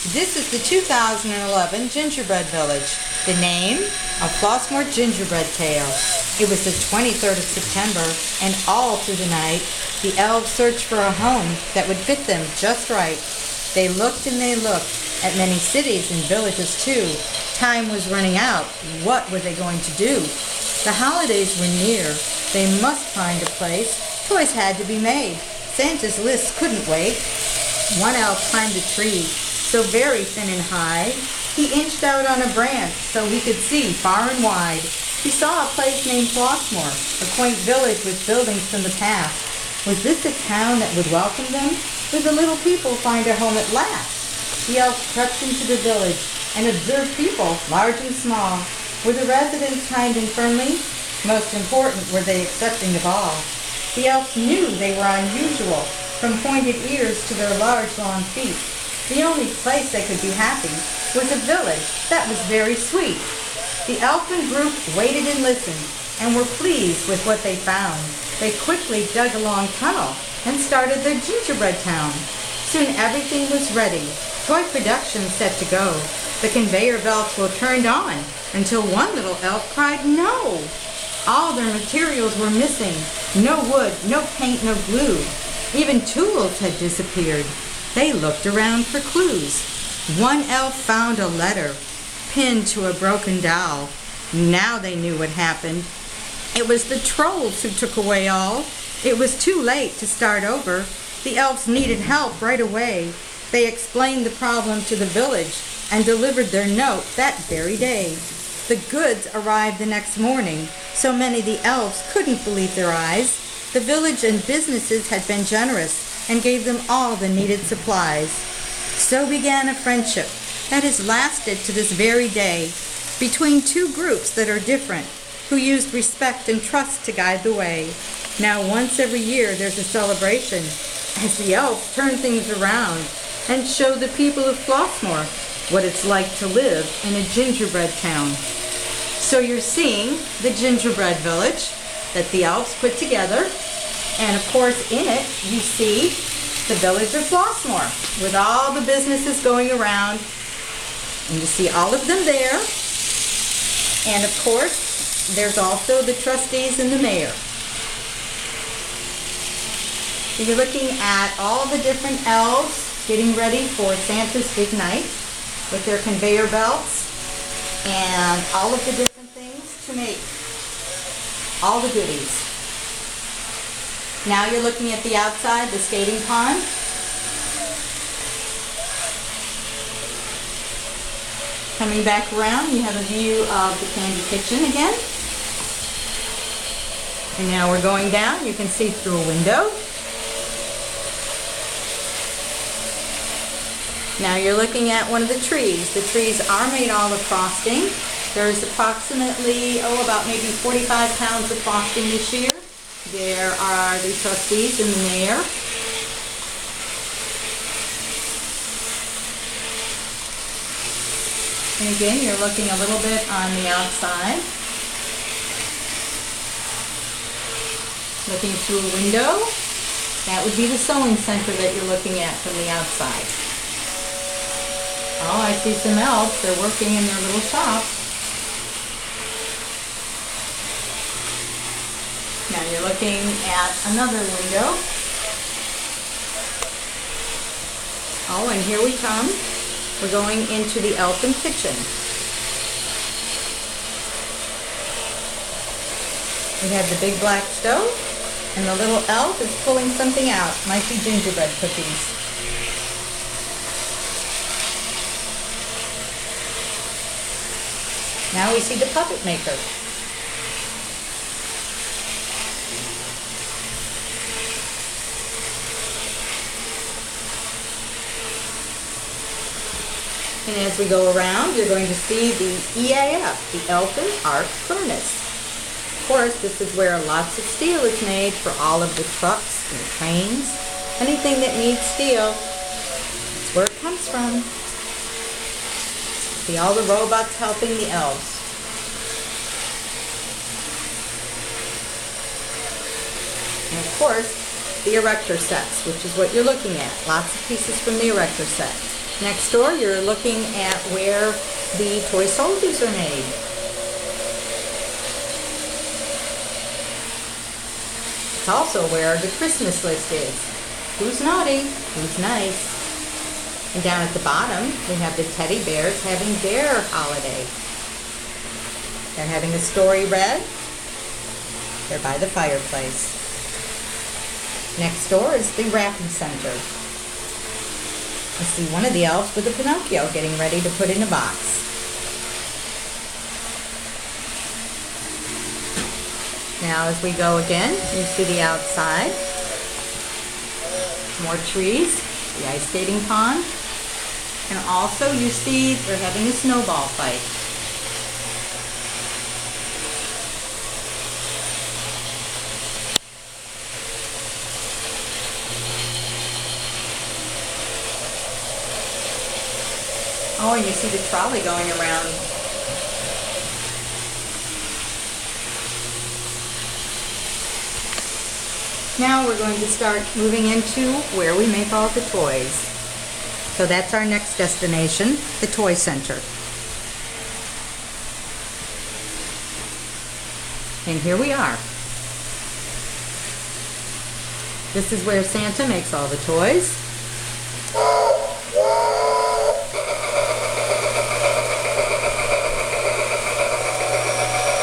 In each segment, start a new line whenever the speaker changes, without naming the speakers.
This is the 2011 Gingerbread Village. The name, A Flossmoor Gingerbread Tale. It was the 23rd of September, and all through the night, the elves searched for a home that would fit them just right. They looked and they looked at many cities and villages too. Time was running out. What were they going to do? The holidays were near. They must find a place. Toys had to be made. Santa's list couldn't wait. One elf climbed a tree, so very thin and high. He inched out on a branch so he could see far and wide. He saw a place named Flossmoor, a quaint village with buildings from the past. Was this a town that would welcome them? Would the little people find a home at last? The elf crept into the village and observed people, large and small. Were the residents kind and friendly? Most important, were they accepting of all? The elves knew they were unusual, from pointed ears to their large, long feet. The only place they could be happy was a village that was very sweet. The elfin group waited and listened and were pleased with what they found. They quickly dug a long tunnel and started their gingerbread town. Soon everything was ready. Toy production set to go. The conveyor belts were turned on until one little elf cried, "No!" All their materials were missing. No wood, no paint, no glue. Even tools had disappeared. They looked around for clues. One elf found a letter pinned to a broken doll. Now they knew what happened. It was the trolls who took away all. It was too late to start over. The elves needed help right away. They explained the problem to the village and delivered their note that very day. The goods arrived the next morning. So many the elves couldn't believe their eyes. The village and businesses had been generous and gave them all the needed supplies. So began a friendship that has lasted to this very day between two groups that are different, who used respect and trust to guide the way. Now once every year there's a celebration as the elves turn things around and show the people of Flossmoor what it's like to live in a gingerbread town. So you're seeing the gingerbread village that the elves put together, and of course in it you see the village of Flossmoor with all the businesses going around, and you see all of them there. And of course there's also the trustees and the mayor. So you're looking at all the different elves getting ready for Santa's big night with their conveyor belts and all of the different things to make all the goodies. Now you're looking at the outside, the skating pond. Coming back around, you have a view of the candy kitchen again. And now we're going down. You can see through a window. Now you're looking at one of the trees. The trees are made all of frosting. There's approximately, about maybe 45 pounds of frosting this year. There are the trustees and the mayor. And again, you're looking a little bit on the outside. Looking through a window. That would be the sewing center that you're looking at from the outside. Oh, I see some elves. They're working in their little shop. Now you're looking at another window. Oh, and here we come. We're going into the elfin kitchen. We have the big black stove, and the little elf is pulling something out. Might be gingerbread cookies. Now we see the puppet maker. And as we go around, you're going to see the EAF, the Elfin Arc Furnace. Of course, this is where lots of steel is made for all of the trucks and trains. Anything that needs steel, that's where it comes from. See all the robots helping the elves. And of course, the erector sets, which is what you're looking at. Lots of pieces from the erector set. Next door, you're looking at where the toy soldiers are made. It's also where the Christmas list is. Who's naughty? Who's nice? And down at the bottom, we have the teddy bears having their holiday. They're having a story read. They're by the fireplace. Next door is the wrapping center. I see one of the elves with a Pinocchio getting ready to put in a box. Now as we go again, you see the outside. More trees, the ice skating pond. And also you see they're having a snowball fight. Oh, and you see the trolley going around. Now we're going to start moving into where we make all the toys. So that's our next destination, the Toy Center. And here we are. This is where Santa makes all the toys.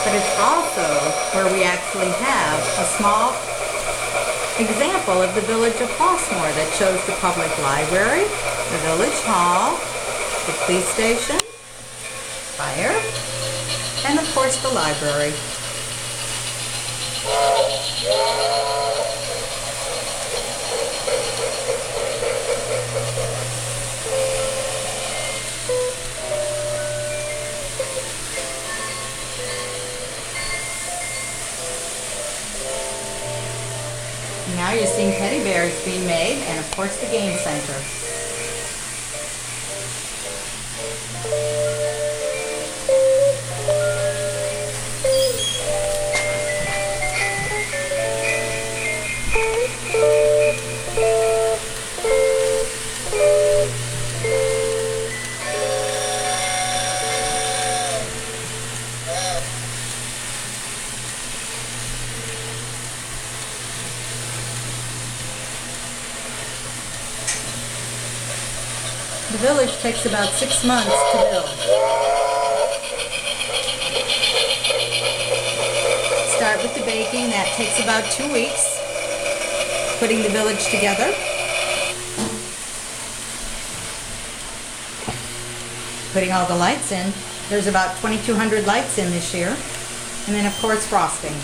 But it's also where we actually have a small example of the village of Flossmoor that shows the public library, the village hall, the police station, fire, and of course the library. Now you're seeing teddy bears being made, and of course the game center. The village takes about 6 months to build. Start with the baking, that takes about 2 weeks. Putting the village together. Putting all the lights in. There's about 2,200 lights in this year. And then of course frosting.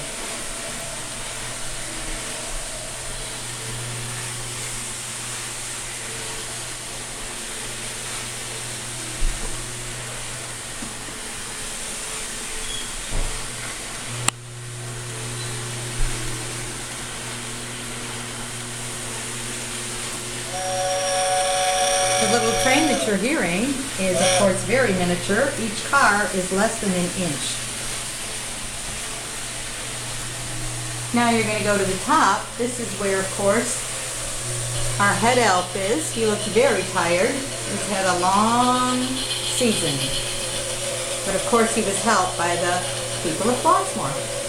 The little train that you're hearing is, of course, very miniature. Each car is less than an inch. Now you're going to go to the top. This is where, of course, our head elf is. He looks very tired. He's had a long season. But, of course, he was helped by the people of Flossmoor.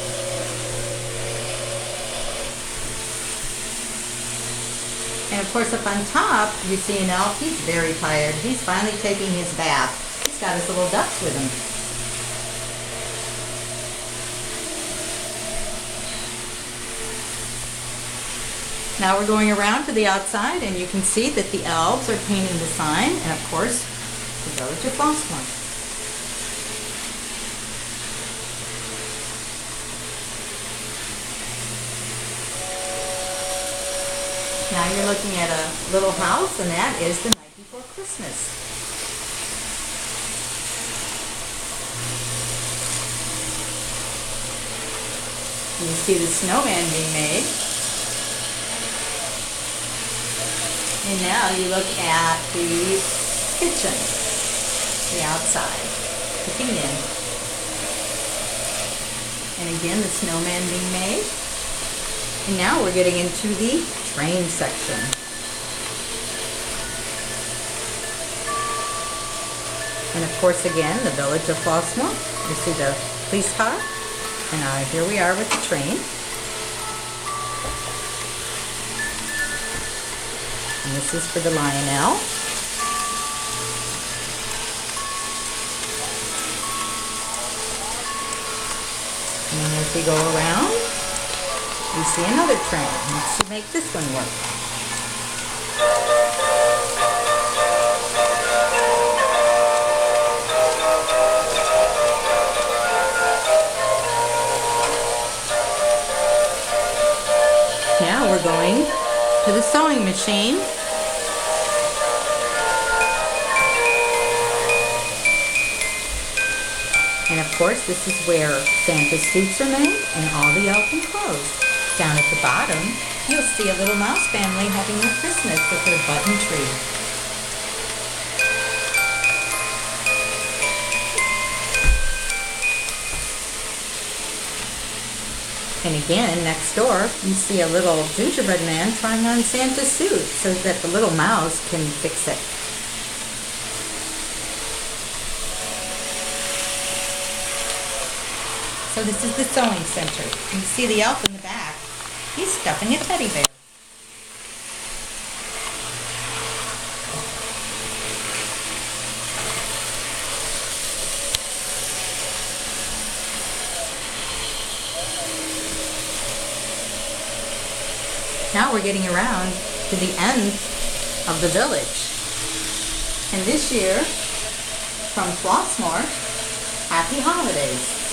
And of course up on top, you see an elf, he's very tired. He's finally taking his bath. He's got his little ducks with him. Now we're going around to the outside and you can see that the elves are painting the sign and of course the village of Flossmoor. Now you're looking at a little house, and that is the night before Christmas. You see the snowman being made. And now you look at the kitchen, the outside, cooking in. And again, the snowman being made. And now we're getting into the train section. And of course, again, the village of Flossmoor. You see the police car. And here we are with the train. And this is for the Lionel. And then as we go around, we see another train. Let's make this one work. Now we're going to the sewing machine. And of course, this is where Santa's suits are made and all the elfin clothes. Down at the bottom, you'll see a little mouse family having their Christmas with their button tree. And again, next door, you see a little gingerbread man trying on Santa's suit so that the little mouse can fix it. So this is the sewing center. You see the elf in the back. He's stuffing a teddy bear. Now we're getting around to the end of the village. And this year, from Flossmoor, Happy Holidays.